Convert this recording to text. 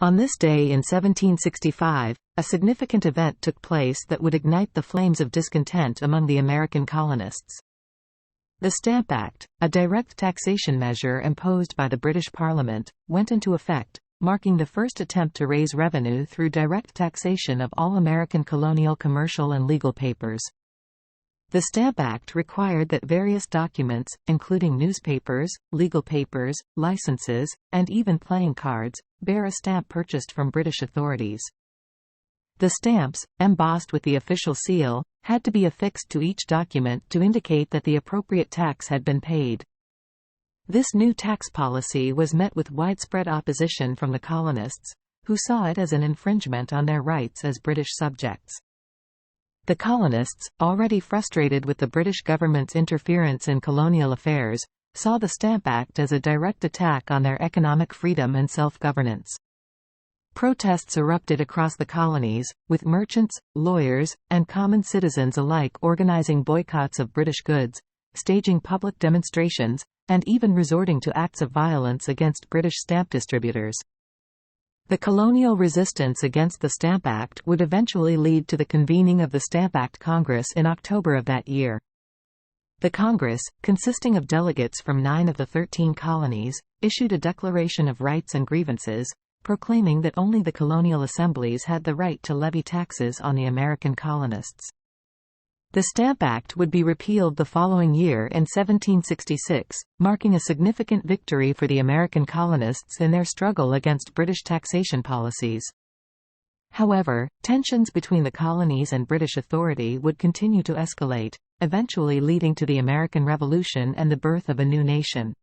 On this day in 1765, a significant event took place that would ignite the flames of discontent among the American colonists. The Stamp Act, a direct taxation measure imposed by the British Parliament, went into effect, marking the first attempt to raise revenue through direct taxation of all American colonial commercial and legal papers. The Stamp Act required that various documents, including newspapers, legal papers, licenses, and even playing cards, bear a stamp purchased from British authorities. The stamps, embossed with the official seal, had to be affixed to each document to indicate that the appropriate tax had been paid. This new tax policy was met with widespread opposition from the colonists, who saw it as an infringement on their rights as British subjects. The colonists, already frustrated with the British government's interference in colonial affairs, saw the Stamp Act as a direct attack on their economic freedom and self-governance. Protests erupted across the colonies, with merchants, lawyers, and common citizens alike organizing boycotts of British goods, staging public demonstrations, and even resorting to acts of violence against British stamp distributors. The colonial resistance against the Stamp Act would eventually lead to the convening of the Stamp Act Congress in October of that year. The Congress, consisting of delegates from 9 of the 13 colonies, issued a Declaration of Rights and Grievances, proclaiming that only the colonial assemblies had the right to levy taxes on the American colonists. The Stamp Act would be repealed the following year in 1766, marking a significant victory for the American colonists in their struggle against British taxation policies. However, tensions between the colonies and British authority would continue to escalate, eventually leading to the American Revolution and the birth of a new nation.